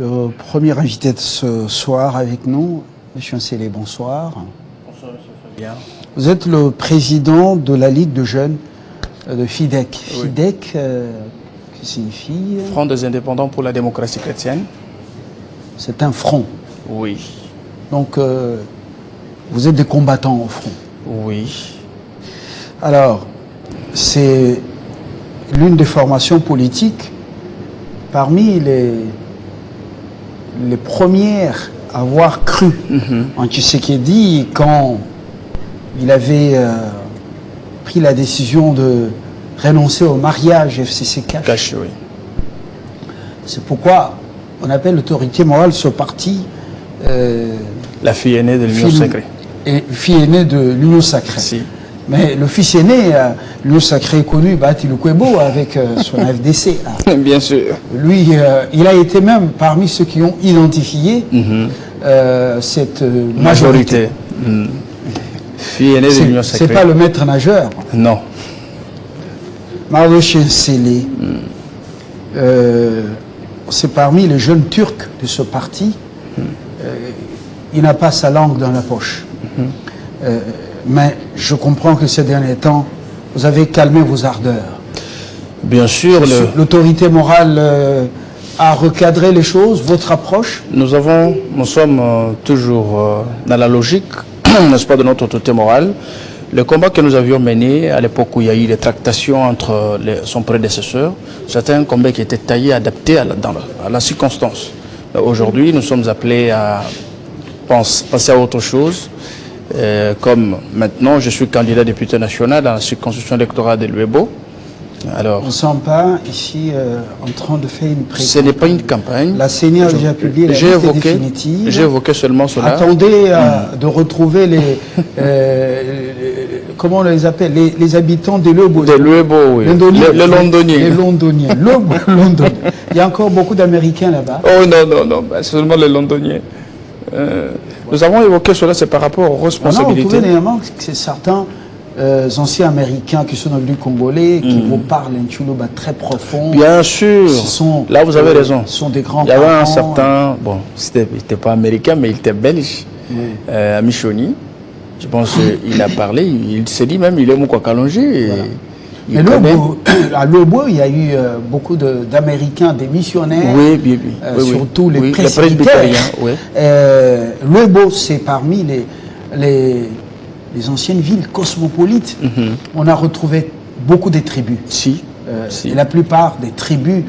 Le premier invité de ce soir avec nous, M. Nsele, bonsoir. Bonsoir, M. Fabien. Vous êtes le président de la Ligue de jeunes de FIDEC. Oui. FIDEC, qui signifie... Front des indépendants pour la démocratie chrétienne. C'est un front. Oui. Donc, vous êtes des combattants au front. Oui. Alors, c'est l'une des formations politiques parmi les premières à avoir cru en Tshisekedi quand il avait pris la décision de renoncer au mariage FCC Cash. Oui. C'est pourquoi on appelle l'autorité morale ce parti la fille aînée de l'Union sacrée. Et fille aînée de l'Union sacrée. Si. Mais le fils aîné, l'Union sacrée est connu, Bahati Lukwebo, avec son FDC. Bien sûr. Lui, il a été même parmi ceux qui ont identifié cette majorité. Fille aînée de l'Union sacrée. C'est pas le maître nageur. Non. Mardoche Nsele, c'est parmi les jeunes Turcs de ce parti. Il n'a pas sa langue dans la poche. Mais je comprends que ces derniers temps, vous avez calmé vos ardeurs. Bien sûr. L'autorité morale a recadré les choses, votre approche? Nous sommes toujours dans la logique, n'est-ce pas, de notre autorité morale. Le combat que nous avions mené à l'époque où il y a eu des tractations entre son prédécesseur, c'était un combat qui était taillé, adapté à la circonstance. Aujourd'hui, nous sommes appelés à passer à autre chose. Comme maintenant, je suis candidat député national dans la circonscription électorale de Luebo. Alors, nous ne sommes pas ici en train de faire une précampagne. Ce n'est pas une campagne. La CENI a déjà publié la liste définitive. J'ai évoqué seulement cela. Attendez de retrouver les comment on les appelle, les habitants de Luebo. De Luebo, oui. Les Londoniens. Les Londoniens. Londoniens. Il y a encore beaucoup d'Américains là-bas. Oh non, seulement les Londoniens. Nous avons évoqué cela, c'est par rapport aux responsabilités. On a retrouvé néanmoins que c'est certains anciens Américains qui sont devenus Congolais, qui vous parlent un Tchoulouba très profond. Bien sûr, là vous avez raison. Ce sont des grands Il y avait un certain, bon, il n'était pas américain, mais il était belge, à Michoni. Je pense qu'il a parlé, il s'est dit même, il est Moukwa Kalonji. Mais à Lobo, il y a eu beaucoup d'Américains, des missionnaires, surtout les presbytériens. Lobo, c'est parmi les anciennes villes cosmopolites. On a retrouvé beaucoup de tribus. Et la plupart des tribus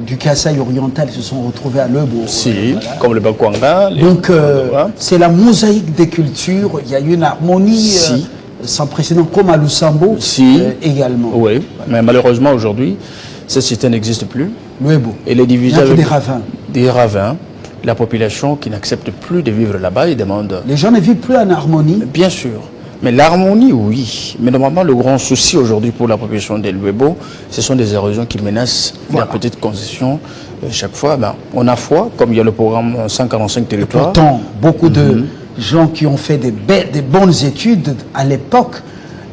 du Kasaï oriental se sont retrouvées à Lobo. Comme le Bakwanga. Donc, c'est la mosaïque des cultures. Il y a eu une harmonie sans précédent, comme à Lusambo également. Oui, mais malheureusement aujourd'hui, ce système n'existe plus. Et les divisions des ravins. Des ravins. La population qui n'accepte plus de vivre là-bas, ils demandent... Les gens ne vivent plus en harmonie? Bien sûr. Mais l'harmonie, oui. Mais normalement, le grand souci aujourd'hui pour la population de Luebo, ce sont des érosions qui menacent la petite concession. Chaque fois, on a foi, comme il y a le programme 145 territoires. Et pourtant, beaucoup de gens qui ont fait des bonnes études à l'époque,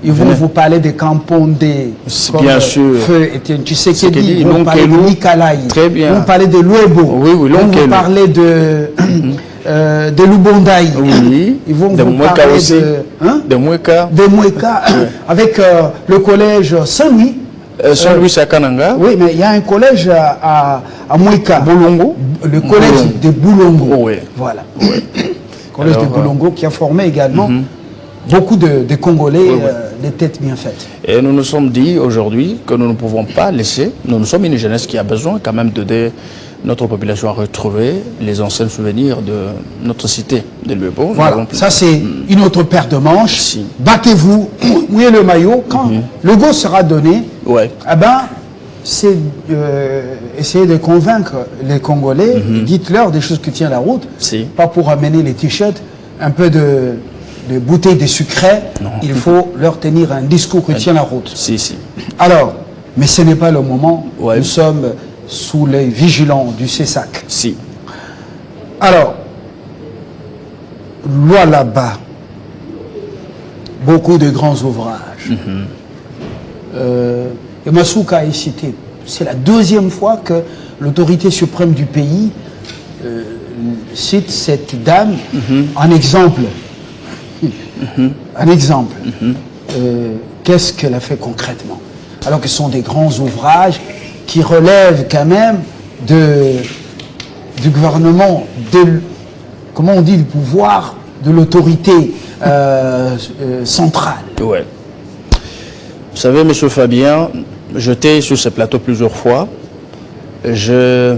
ils vont vous parler des Kampondé, bien sûr. Feu Etienne Tshisekedi, ils vont parler de Nikalai, très bien. Ils vont parler de Luebo, ils vont vous parler de Lubondaï, ils vont vous parler de Mweka, avec le collège Saint-Louis. Saint-Louis, c'est à Kananga. Oui, mais il y a un collège à Mweka. Boulongo. Le collège de Boulongo. Oui. Voilà. Collège de Boulongo qui a formé également beaucoup de Congolais, des têtes bien faites. Et nous nous sommes dit aujourd'hui que nous ne pouvons pas laisser, nous sommes une jeunesse qui a besoin quand même d'aider notre population à retrouver les anciens souvenirs de notre cité de Luebo. Voilà, ça c'est une autre paire de manches. Battez-vous, mouillez le maillot. Quand le go sera donné, c'est essayer de convaincre les Congolais, dites-leur des choses qui tiennent la route, pas pour amener les t-shirts, un peu de bouteilles de sucré, il faut leur tenir un discours qui tient la route. Alors, mais ce n'est pas le moment, nous sommes sous les vigilants du CESAC. Alors, loi là-bas, beaucoup de grands ouvrages. Et Masuka est cité c'est la deuxième fois que l'autorité suprême du pays cite cette dame en exemple. Un exemple. Qu'est-ce qu'elle a fait concrètement? Alors que ce sont des grands ouvrages qui relèvent quand même du gouvernement, comment on dit, le pouvoir de l'autorité centrale. Ouais. Vous savez, M. Fabien, j'étais sur ce plateau plusieurs fois. Je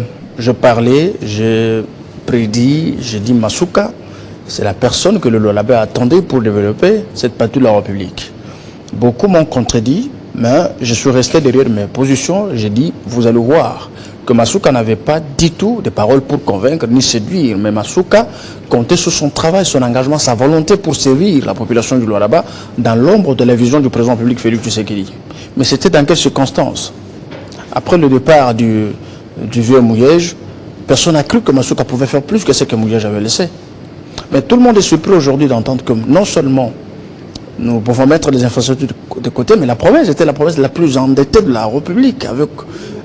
parlais, je prédis, j'ai dit Masuka, c'est la personne que le Lualaba attendait pour développer cette partie de la République. Beaucoup m'ont contredit, mais je suis resté derrière mes positions. J'ai dit, vous allez voir que Masuka n'avait pas du tout de paroles pour convaincre ni séduire, mais Masuka comptait sur son travail, son engagement, sa volonté pour servir la population du Lualaba dans l'ombre de la vision du président public Félix Tshisekedi. Mais c'était dans quelles circonstances? Après le départ du vieux Mouyej, personne n'a cru que Masuka pouvait faire plus que ce que Mouyej avait laissé. Mais tout le monde est surpris aujourd'hui d'entendre que non seulement nous pouvons mettre les infrastructures de côté, mais la province était la province la plus endettée de la République, avec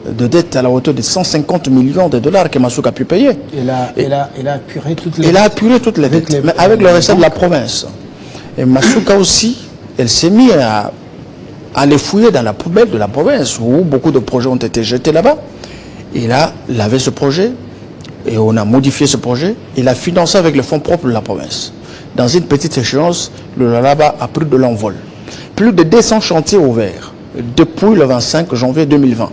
de dettes à la hauteur de 150 millions de dollars que Masuka a pu payer. Elle a apuré toutes les dettes. Elle a apuré toutes les dettes, mais avec le reste de la province. Et Masuka aussi, elle s'est mise à les fouiller dans la poubelle de la province, où beaucoup de projets ont été jetés là-bas. Et là, il avait ce projet, et on a modifié ce projet, il a financé avec les fonds propres de la province. Dans une petite échéance, le Lualaba a pris de l'envol. Plus de 200 chantiers ouverts depuis le 25 janvier 2020.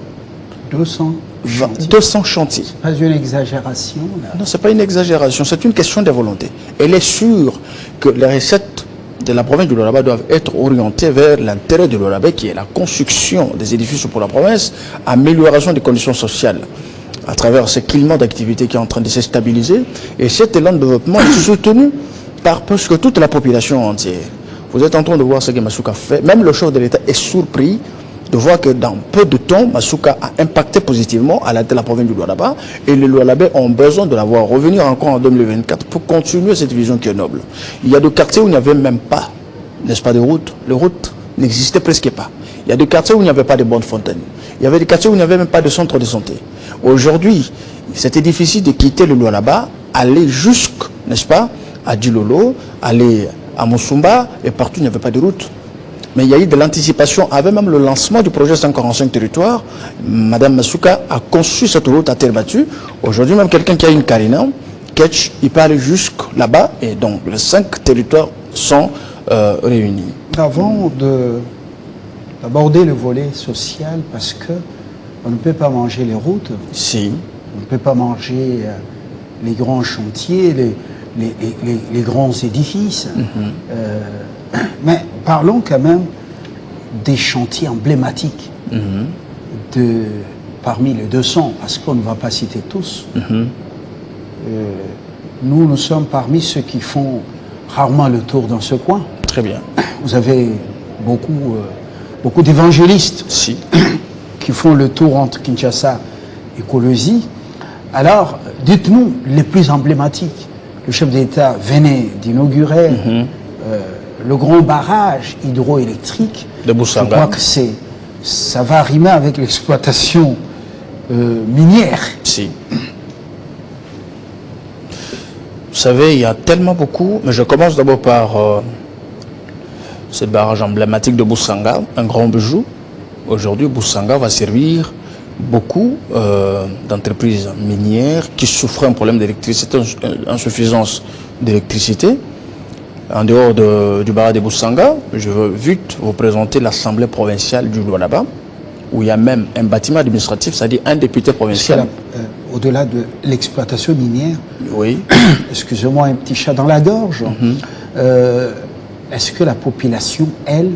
200 chantiers. C'est pas une exagération là. Non, ce n'est pas une exagération, c'est une question de volonté. Elle est sûre que les recettes de la province du Lualaba doivent être orientées vers l'intérêt du Lualaba, qui est la construction des édifices pour la province, amélioration des conditions sociales, à travers ce climat d'activité qui est en train de se stabiliser. Et cet élan de développement est soutenu par presque toute la population entière. Vous êtes en train de voir ce que Masuka fait. Même le chef de l'État est surpris de voir que dans peu de temps, Masuka a impacté positivement à la province du Lualaba. Et les Lualabais ont besoin de la voir revenir encore en 2024 pour continuer cette vision qui est noble. Il y a des quartiers où il n'y avait même pas, n'est-ce pas, de routes. Les routes n'existaient presque pas. Il y a des quartiers où il n'y avait pas de bonnes fontaines. Il y avait des quartiers où il n'y avait même pas de centre de santé. Aujourd'hui, c'était difficile de quitter le Lualaba, aller jusqu'à, n'est-ce pas, à Djilolo, aller à Moussumba, et partout il n'y avait pas de route. Mais il y a eu de l'anticipation, avec même le lancement du projet 145 territoires. Madame Masuka a conçu cette route à terre battue. Aujourd'hui, même quelqu'un qui a une carina, Ketch, il peut aller jusque là-bas, et donc les 5 territoires sont réunis. Avant d'aborder le volet social, parce que on ne peut pas manger les routes, si. On ne peut pas manger les grands chantiers, les grands édifices. Mais parlons quand même des chantiers emblématiques parmi les 200, parce qu'on ne va pas citer tous. Nous sommes parmi ceux qui font rarement le tour dans ce coin. Très bien. Vous avez beaucoup d'évangélistes qui font le tour entre Kinshasa et Kolwezi. Alors, dites-nous les plus emblématiques. Le chef d'État venait d'inaugurer le grand barrage hydroélectrique de Boussanga. Je crois que ça va rimer avec l'exploitation minière. Si. Vous savez, il y a tellement beaucoup, mais je commence d'abord par ce barrage emblématique de Boussanga, un grand bijou. Aujourd'hui, Boussanga va servir beaucoup d'entreprises minières qui souffraient un problème d'électricité, insuffisance d'électricité. En dehors du barrage de Boussanga, je veux vite vous présenter l'Assemblée provinciale du Lualaba, où il y a même un bâtiment administratif, c'est-à-dire un député provincial. Au-delà de l'exploitation minière, oui. Excusez-moi, un petit chat dans la gorge, est-ce que la population, elle,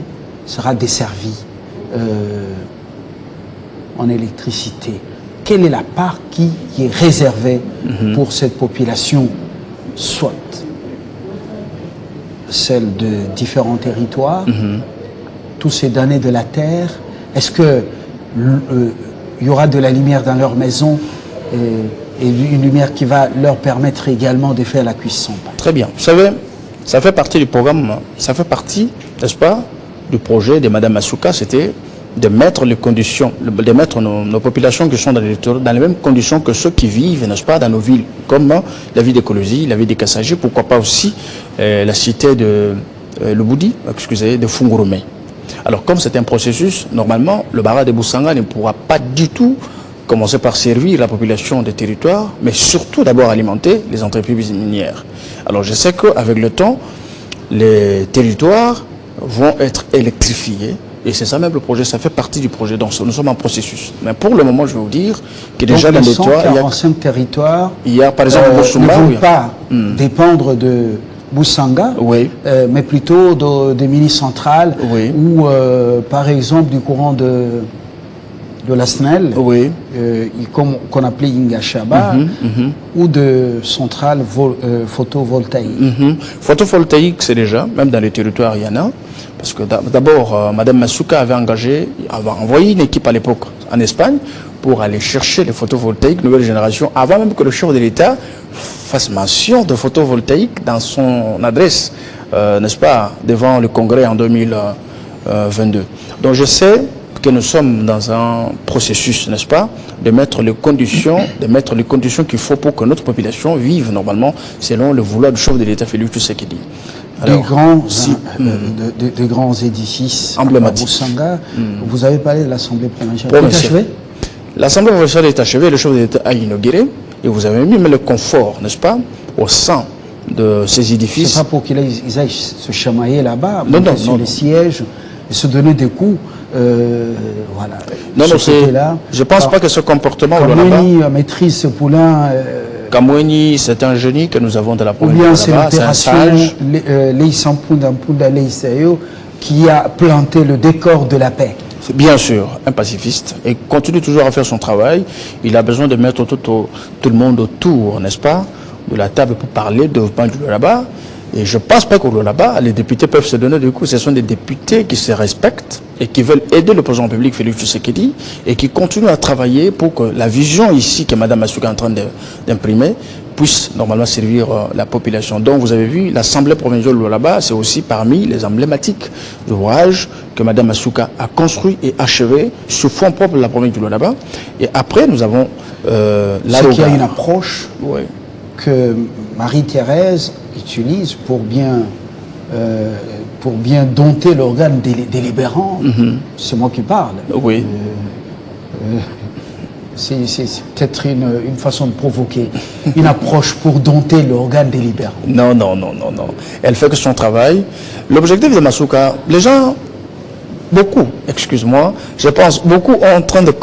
sera desservie en électricité? Quelle est la part qui est réservée pour cette population, soit celle de différents territoires, tous ces damnés de la terre? Est-ce que il y aura de la lumière dans leur maison et une lumière qui va leur permettre également de faire la cuisson? Très bien. Vous savez, ça fait partie du programme, ça fait partie, n'est-ce pas, du projet de Mme Masuka, c'était de mettre les conditions, de mettre nos populations qui sont dans les territoires dans les mêmes conditions que ceux qui vivent, n'est-ce pas, dans nos villes, comme la ville d'Écologie, la ville des Kassagé, pourquoi pas aussi la cité de le Boudi, excusez, de Fungurumé. Alors comme c'est un processus, normalement, le Bara de Boussanga ne pourra pas du tout commencer par servir la population des territoires, mais surtout d'abord alimenter les entreprises minières. Alors je sais qu'avec le temps, les territoires vont être électrifiés. Et c'est ça même le projet, ça fait partie du projet. Donc nous sommes en processus. Mais pour le moment, je vais vous dire que déjà dans les territoires, il y a par exemple Boussanga, ne vont pas dépendre de Boussanga, oui, mais plutôt des mini-centrales, oui, ou par exemple du courant de la SNEL, oui, qu'on appelait Ingashaba, ou de centrales photovoltaïques. Photovoltaïque, c'est déjà, même dans les territoires, il y en a. Parce que d'abord, Mme Masuka avait envoyé une équipe à l'époque en Espagne pour aller chercher les photovoltaïques nouvelle génération, avant même que le chef de l'État fasse mention de photovoltaïque dans son adresse, n'est-ce pas, devant le Congrès en 2022. Donc je sais que nous sommes dans un processus, n'est-ce pas, de mettre les conditions qu'il faut pour que notre population vive normalement selon le vouloir du chef de l'État Félix Tshisekedi. Alors, des grands édifices emblématiques. À Boussanga, vous avez parlé de l'Assemblée provinciale. C'est achevé? L'Assemblée provinciale est achevée, le chef de l'État a inauguré, et vous avez mis le confort, n'est-ce pas, au sein de ces édifices. C'est pas pour qu'ils aillent se chamailler là-bas, sur les sièges, et se donner des coups. Voilà. Non, je ne pense pas que ce comportement... Kamweni maîtrise ce poulain... Kamweni, c'est un génie que nous avons de la province. Ou bien c'est l'opération Leisampunda Leisayo qui a planté le décor de la paix. Bien sûr, un pacifiste, et continue toujours à faire son travail. Il a besoin de mettre tout le monde autour, n'est-ce pas, de la table pour parler de là-bas. Et je ne pense pas qu'au là-bas, les députés peuvent se donner du coup. Ce sont des députés qui se respectent et qui veulent aider le président public Félix Tshisekedi et qui continuent à travailler pour que la vision ici que Mme Masuka est en train d'imprimer puisse normalement servir la population. Donc vous avez vu, l'Assemblée provinciale de là-bas, c'est aussi parmi les emblématiques ouvrages que Mme Masuka a construit et achevé sur fonds propres de la province de là-bas. Et après, nous avons c'est qu'il y a une approche que Marie-Thérèse utilise pour bien dompter l'organe délibérant. C'est moi qui parle. Oui. C'est peut-être une façon de provoquer, une approche pour dompter l'organe délibérant. Non. Elle fait que son travail. L'objectif de Masuka, les gens, beaucoup, excuse-moi, je pense, beaucoup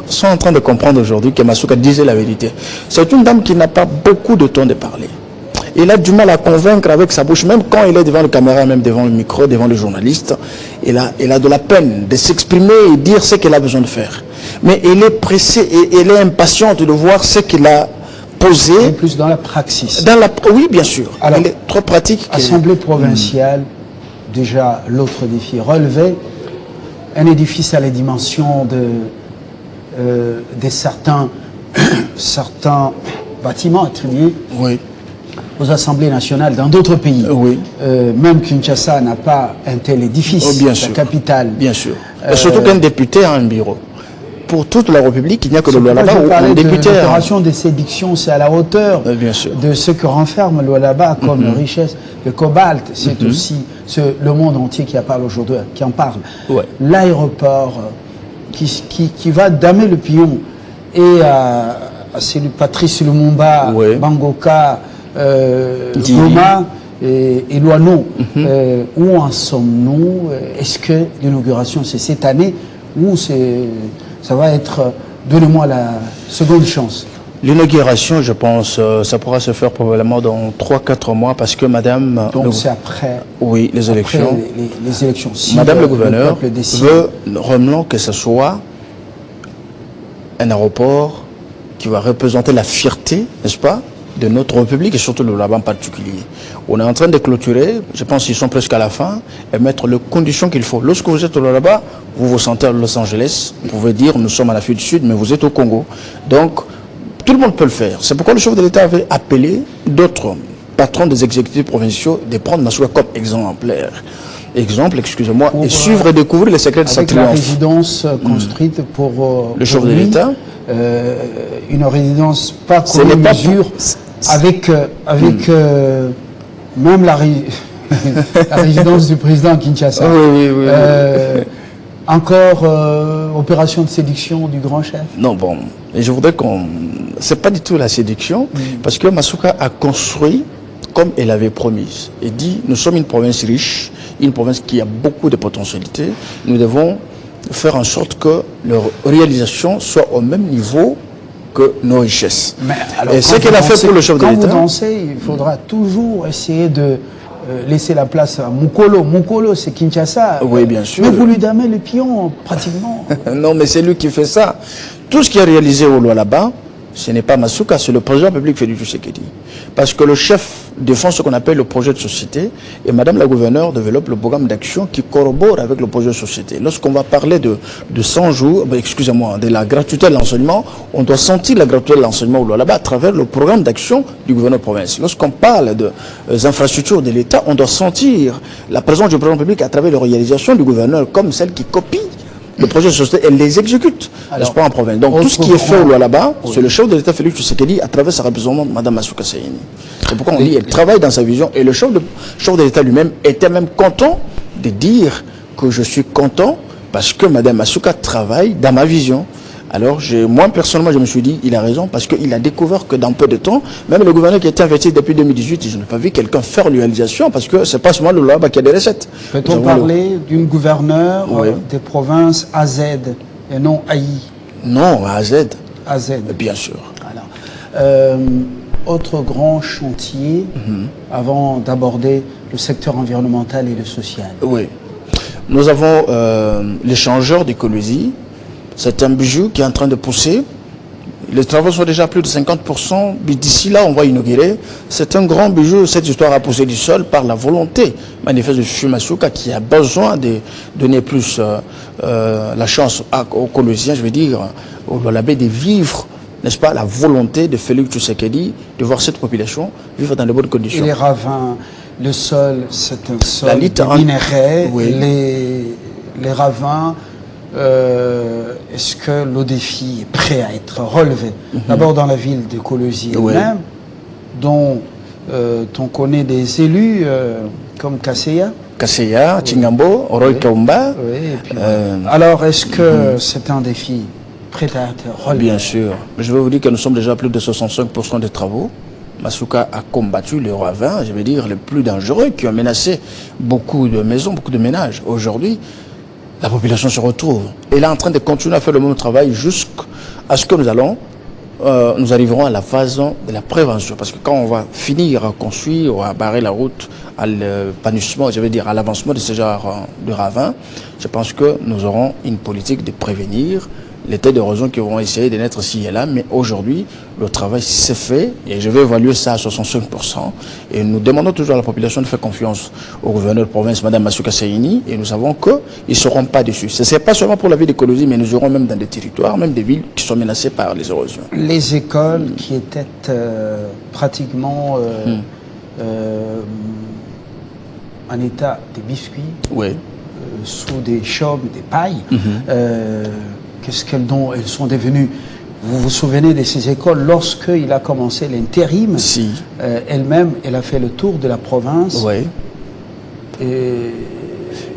sont en train de comprendre aujourd'hui que Masuka disait la vérité. C'est une dame qui n'a pas beaucoup de temps de parler. Il a du mal à convaincre avec sa bouche, même quand il est devant la caméra, même devant le micro, devant le journaliste. Il a de la peine de s'exprimer et dire ce qu'il a besoin de faire. Mais il est pressé et il est impatiente de voir ce qu'il a posé. Et plus dans la praxis. Oui, bien sûr. Alors, il est trop pratique. Assemblée provinciale, déjà l'autre défi, relever un édifice à la dimension de certains bâtiments attribués. Oui. Aux assemblées nationales dans d'autres pays. Oui. Même Kinshasa n'a pas un tel édifice, bien la sûr. Capitale. Bien sûr. Et surtout qu'un député a un bureau. Pour toute la République, il n'y a que le Lualaba où un député a... L'opération de séduction, c'est à la hauteur de ce que renferme le Lualaba comme richesse. Le cobalt, c'est aussi le monde entier qui en parle aujourd'hui. Ouais. L'aéroport qui va damer le pion et c'est Patrice Lumumba, Bangoka, Goma et Loano. Où en sommes-nous? Est-ce que l'inauguration c'est cette année ou ça va être, donnez-moi la seconde chance? L'inauguration, je pense, ça pourra se faire probablement dans 3-4 mois parce que madame... Donc c'est après... Oui, les élections. Après les élections. Si madame le gouverneur veut vraiment que ce soit un aéroport qui va représenter la fierté, n'est-ce pas, de notre République et surtout le Lualaba en particulier. On est en train de clôturer, je pense qu'ils sont presque à la fin, et mettre les conditions qu'il faut. Lorsque vous êtes au Lualaba, vous vous sentez à Los Angeles, vous pouvez dire nous sommes à l'Afrique du Sud, mais vous êtes au Congo. Donc, tout le monde peut le faire. C'est pourquoi le chef de l'État avait appelé d'autres patrons des exécutifs provinciaux de prendre Masuka comme exemplaire. exemple, excusez-moi, et suivre et découvrir les secrets de sa triomphe. Avec la résidence construite pour le chef de l'État. Une résidence pas commune mesure, avec même la résidence du président Kinshasa. Oui. Encore opération de séduction du grand chef. Non, bon, et je voudrais qu'on... C'est pas du tout la séduction, parce que Masuka a construit comme elle avait promis. Et dit, nous sommes une province riche, une province qui a beaucoup de potentialités. Nous devons faire en sorte que leur réalisation soit au même niveau que nos richesses. Mais alors, et ce qu'elle a fait pour le chef de l'État... Quand vous dansez, il faudra toujours essayer de laisser la place à Mukolo. Mukolo, c'est Kinshasa. Oui, bien sûr. Mais vous lui donnez le pion, pratiquement. Non, mais c'est lui qui fait ça. Tout ce qui est réalisé au là-bas, ce n'est pas Masuka, c'est le président de la République Félix Tshisekedi. Parce que le chef défend ce qu'on appelle le projet de société et Madame la gouverneure développe le programme d'action qui corrobore avec le projet de société. Lorsqu'on va parler de 100 jours, excusez-moi, de la gratuité de l'enseignement, on doit sentir la gratuité de l'enseignement au là-bas à travers le programme d'action du gouverneur de province. Lorsqu'on parle des infrastructures de l'État, on doit sentir la présence du président de la République à travers les réalisations du gouverneur comme celle qui copie le projet de société, elle les exécute, n'est-ce pas, en province. Donc tout ce qui est fait là-bas, c'est le chef de l'État Félix Tshisekedi à travers sa représentante, Mme Masuka Sayini. C'est pourquoi on dit qu'elle travaille dans sa vision. Et le chef de l'État lui-même était même content de dire que je suis content parce que Mme Masuka travaille dans ma vision. Alors, moi, personnellement, je me suis dit, il a raison, parce qu'il a découvert que dans peu de temps, même le gouverneur qui était investi depuis 2018, je n'ai pas vu quelqu'un faire l'réalisation, parce que c'est pas seulement le là-bas qui a des recettes. Peut-on parler d'une gouverneure des provinces AZ et non AI? Non, AZ. AZ. Bien sûr. Alors, autre grand chantier, avant d'aborder le secteur environnemental et le social. Oui. Nous avons l'échangeur d'écologie. C'est un bijou qui est en train de pousser. Les travaux sont déjà à plus de 50%. D'ici là, on va inaugurer. C'est un grand bijou. Cette histoire a poussé du sol par la volonté manifeste de Masuka qui a besoin de donner plus la chance aux Colossiens, je veux dire, au Labé de vivre, n'est-ce pas, la volonté de Félix Tshisekedi de voir cette population vivre dans de bonnes conditions. Et les ravins, le sol, c'est un sol minéré. Oui. Les ravins... est-ce que le défi est prêt à être relevé? D'abord dans la ville de Kolosi elle-même, dont on connaît des élus comme Kasseya. Kasseya, Chingambo, Roy Kaumba. Alors, est-ce que c'est un défi prêt à être relevé? Bien sûr. Je vais vous dire que nous sommes déjà à plus de 65% des travaux. Masuka a combattu les ravins, je vais dire, les plus dangereux, qui ont menacé beaucoup de maisons, beaucoup de ménages. Aujourd'hui, la population se retrouve. Elle est en train de continuer à faire le même travail jusqu'à ce que nous arriverons à la phase de la prévention. Parce que quand on va finir à construire ou à barrer la route à l'épanouissement, je veux dire à l'avancement de ce genre de ravins, je pense que nous aurons une politique de prévenir les têtes d'érosion qui vont essayer de naître ici et là. Mais aujourd'hui, le travail s'est fait et je vais évaluer ça à 65%. Et nous demandons toujours à la population de faire confiance au gouverneur de province, Mme Masuka Sayini, et nous savons qu'ils ne seront pas déçus. Ce n'est pas seulement pour la ville d'écologie, mais nous aurons même dans des territoires, même des villes qui sont menacées par les érosions. Les écoles qui étaient pratiquement en état de biscuits, sous des chaumes, des pailles, qu'est-ce qu'elles sont devenues? Vous vous souvenez de ces écoles lorsqu'il a commencé l'intérim? Si. Elle-même, elle a fait le tour de la province. Oui. Et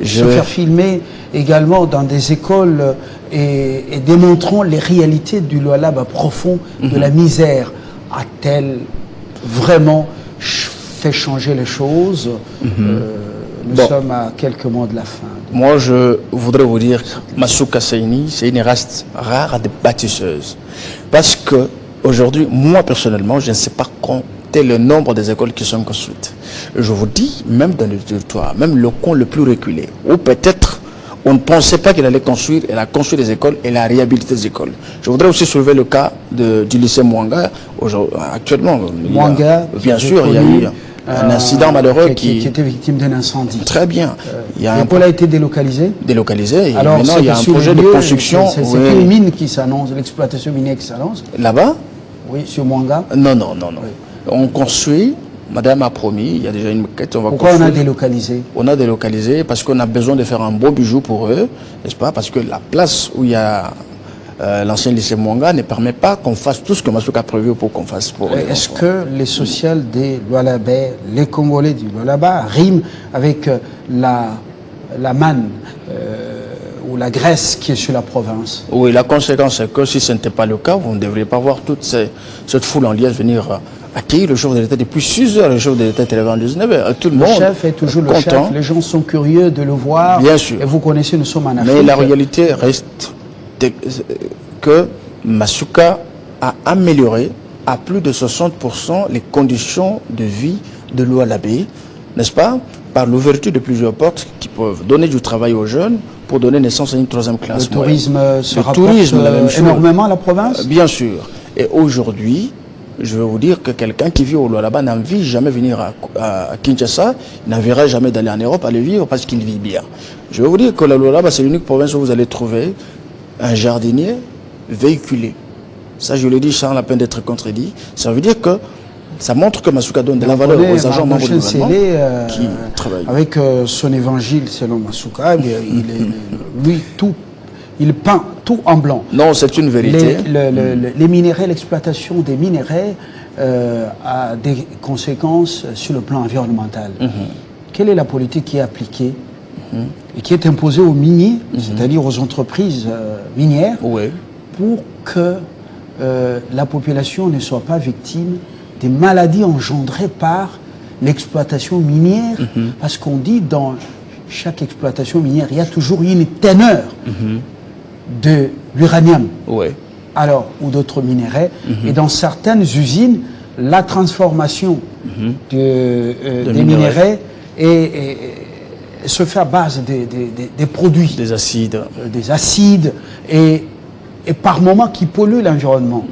se faire filmer également dans des écoles et démontrant les réalités du Lualaba profond, de la misère. A-t-elle vraiment fait changer les choses? Nous sommes à quelques mois de la fin. Moi, je voudrais vous dire, Masuka Sayini, c'est une race rare de bâtisseuse. Parce que aujourd'hui, moi personnellement, je ne sais pas compter le nombre des écoles qui sont construites. Je vous dis, même dans le territoire, même le coin le plus reculé, où peut-être on ne pensait pas qu'elle allait construire, elle a construit des écoles, elle a réhabilité des écoles. Je voudrais aussi soulever le cas du lycée Mwanga. Actuellement, Mwanga, bien sûr, il y a eu un incident malheureux qui était victime d'un incendie. Très bien. L'école a été délocalisée. Délocalisée. Et alors, maintenant, il y a un projet de construction. C'est une mine qui s'annonce, l'exploitation minière qui s'annonce. Là-bas? Oui, sur Mwanga. Non. On construit Madame a promis, il y a déjà une maquette. Pourquoi on a délocalisé? On a délocalisé parce qu'on a besoin de faire un beau bijou pour eux, n'est-ce pas? Parce que la place où il y a l'ancien lycée Mwanga ne permet pas qu'on fasse tout ce que Masuka a prévu pour qu'on fasse pour eux. Est-ce que les sociales des Lualabé, les Congolais du Lualaba, riment avec la manne ou la graisse qui est sur la province? Oui, la conséquence est que si ce n'était pas le cas, vous ne devriez pas voir toute cette foule en liesse venir accueillir le chef de l'État depuis 6 heures. Le chef de l'État est arrivé en 19h. Tout le monde chef est toujours le chef. Les gens sont curieux de le voir. Bien sûr. Et vous connaissez, nous sommes en Afrique. Mais la réalité reste que Masuka a amélioré à plus de 60% les conditions de vie de Lualabé, n'est-ce pas? Par l'ouverture de plusieurs portes qui peuvent donner du travail aux jeunes pour donner naissance à une 3e classe. Le tourisme se rapporte énormément à la province? Bien sûr. Et aujourd'hui, je vais vous dire que quelqu'un qui vit au Lualaba n'envie jamais venir à Kinshasa, n'enverra jamais d'aller en Europe aller vivre parce qu'il vit bien. Je vais vous dire que le Lualaba, c'est l'unique province où vous allez trouver un jardinier véhiculé. Ça, je le dis sans la peine d'être contredit. Ça veut dire que ça montre que Masuka donne de la valeur aux agents membres du gouvernement qui travaillent. Avec son évangile, selon Masuka, il peint tout en blanc. Non, c'est une vérité. Les minéraux, l'exploitation des minéraux a des conséquences sur le plan environnemental. Quelle est la politique qui est appliquée et qui est imposée aux miniers, c'est-à-dire aux entreprises minières, pour que la population ne soit pas victime des maladies engendrées par l'exploitation minière? Parce qu'on dit dans chaque exploitation minière, il y a toujours une teneur de l'uranium, alors, ou d'autres minéraux. Et dans certaines usines, la transformation des minéraux se fait à base des produits. Des acides. Des acides et par moments qui polluent l'environnement.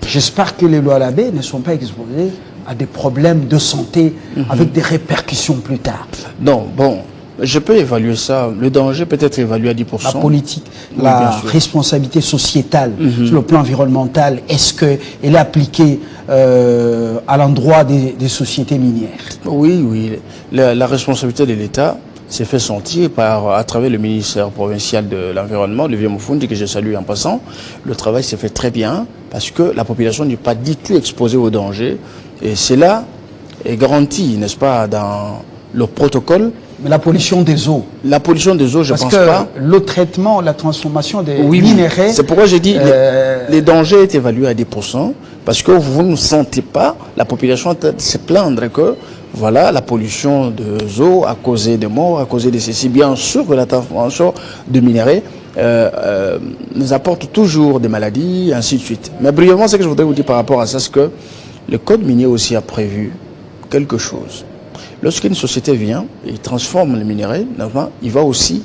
J'espère que les Lualabé ne sont pas exposés à des problèmes de santé avec des répercussions plus tard. Non, bon, je peux évaluer ça. Le danger peut être évalué à 10%. La politique, la responsabilité sociétale sur le plan environnemental, est-ce qu'elle est appliquée à l'endroit des sociétés minières? Oui, oui. La responsabilité de l'État s'est fait sentir à travers le ministère provincial de l'Environnement, le Vieux Moufondi, que je salue en passant. Le travail s'est fait très bien parce que la population n'est pas du tout exposée au danger. Et cela est garanti, n'est-ce pas, dans le protocole. Mais la pollution des eaux? La pollution des eaux, je pense pas. Parce que le traitement, la transformation des minéraux... C'est pourquoi j'ai dit les dangers est évalué à 10%, parce que vous ne sentez pas la population se plaindre que voilà, la pollution des eaux a causé des morts, a causé des ceci. Bien sûr que la transformation de minéraux nous apporte toujours des maladies, ainsi de suite. Mais brièvement, ce que je voudrais vous dire par rapport à ça, c'est que le code minier aussi a prévu quelque chose. Lorsqu'une société vient et transforme les minéraux, il va aussi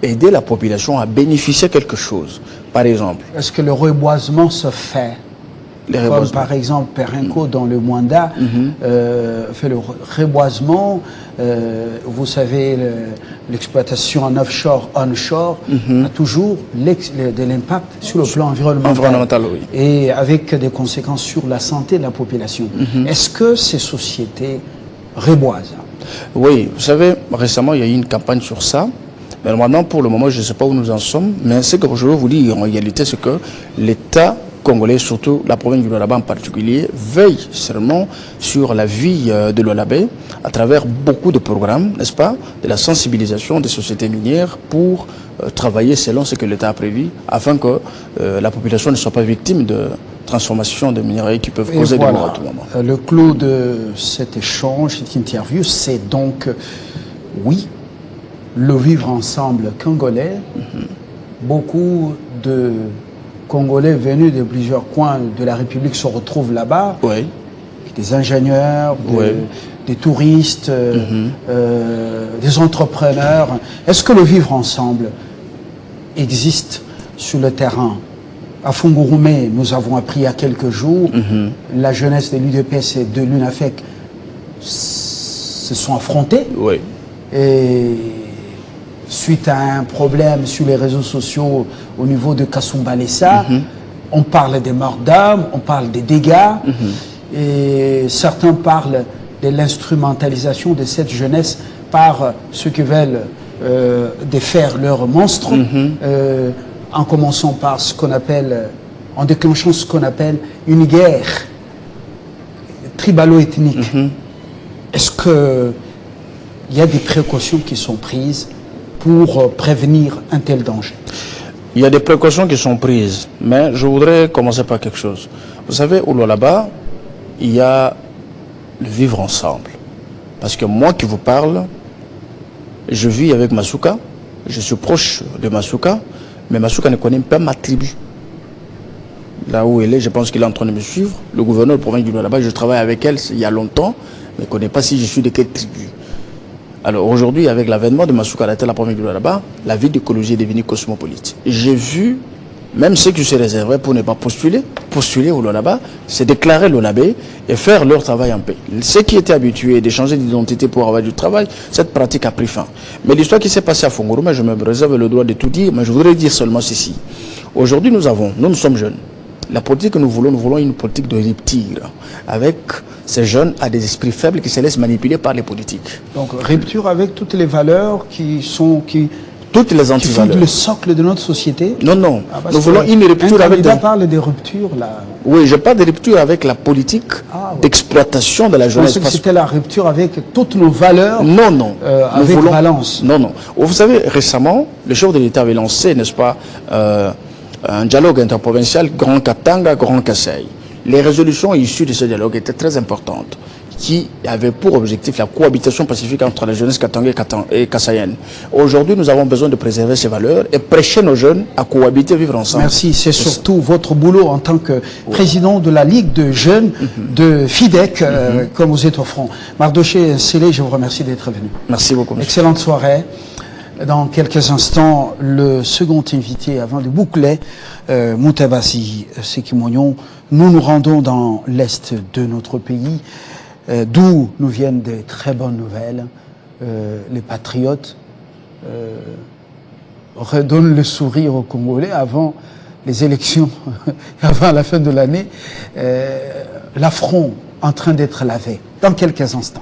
aider la population à bénéficier de quelque chose. Par exemple... Est-ce que le reboisement se fait? Comme par exemple Perenco dans le Mwanda fait le reboisement. Vous savez, l'exploitation en offshore, onshore, a toujours de l'impact sur le plan environnemental. Oui. Et avec des conséquences sur la santé de la population. Est-ce que ces sociétés reboisent? Oui, vous savez, récemment, il y a eu une campagne sur ça. Mais maintenant, pour le moment, je ne sais pas où nous en sommes. Mais ce que je veux vous dire en réalité, c'est que l'État congolais, surtout la province du Lualaba en particulier, veille seulement sur la vie de Lualabé à travers beaucoup de programmes, n'est-ce pas, de la sensibilisation des sociétés minières pour travailler selon ce que l'État a prévu, afin que la population ne soit pas victime de transformations de minéraux qui peuvent causer des morts à tout moment. Le clou de cet échange, cette interview, c'est donc, oui, le vivre ensemble congolais. Beaucoup de Congolais venus de plusieurs coins de la République se retrouvent là-bas. Des ingénieurs, des touristes, des entrepreneurs. Est-ce que le vivre ensemble existe sur le terrain? À Fungurume, nous avons appris il y a quelques jours, la jeunesse de l'UDPS et de l'UNAFEC se sont affrontés. Et suite à un problème sur les réseaux sociaux au niveau de Kasumbalesa, on parle des morts d'âme, on parle des dégâts. et certains parlent de l'instrumentalisation de cette jeunesse par ceux qui veulent défaire leurs monstres, en commençant par ce qu'on appelle, en déclenchant ce qu'on appelle une guerre tribalo-ethnique. Est-ce qu'il y a des précautions qui sont prises pour prévenir un tel danger? Il y a des précautions qui sont prises, mais je voudrais commencer par quelque chose. Vous savez, au Lualaba, il y a le vivre ensemble. Parce que moi qui vous parle, je vis avec Masuka, je suis proche de Masuka, mais Masuka ne connaît pas ma tribu. Là où elle est, je pense qu'il est en train de me suivre. Le gouverneur de province du Lualaba, je travaille avec elle il y a longtemps, mais ne connaît pas si je suis de quelle tribu. Alors aujourd'hui, avec l'avènement de Masuka à la province du Lualaba, la vie d'écologie est devenue cosmopolite. J'ai vu, même ceux qui se réservaient pour ne pas postuler au Lualaba, c'est déclarer Lualabé et faire leur travail en paix. Ceux qui étaient habitués d'échanger d'identité pour avoir du travail, cette pratique a pris fin. Mais l'histoire qui s'est passée à Fongoroma, je me réserve le droit de tout dire, mais je voudrais dire seulement ceci. Aujourd'hui, nous sommes jeunes. La politique que nous voulons une politique de rupture, avec ces jeunes à des esprits faibles qui se laissent manipuler par les politiques. Donc rupture avec toutes les valeurs qui toutes les antivaleurs. Le socle de notre société. Non, non. Nous voulons une rupture avec... On parle de rupture là. Oui, je parle de rupture avec la politique d'exploitation de la jeunesse. Je pensais que c'était la rupture avec toutes nos valeurs. Non, non. Avec Valence. Non, non. Vous savez, récemment, le chef de l'État avait lancé, n'est-ce pas, un dialogue interprovincial Grand Katanga, Grand Kassai. Les résolutions issues de ce dialogue étaient très importantes, qui avaient pour objectif la cohabitation pacifique entre la jeunesse katangais et kassaïenne. Aujourd'hui, nous avons besoin de préserver ces valeurs et prêcher nos jeunes à cohabiter, vivre ensemble. Merci, c'est surtout votre boulot en tant que président de la Ligue de jeunes de FIDEC, comme vous êtes au front. Mardoché Sélé, je vous remercie d'être venu. Merci beaucoup. Excellente soirée. Dans quelques instants, le second invité avant de boucler, Moutabasi Sekimognon, nous nous rendons dans l'est de notre pays, d'où nous viennent des très bonnes nouvelles. Les patriotes redonnent le sourire aux Congolais avant les élections, avant la fin de l'année. L'affront en train d'être lavé dans quelques instants.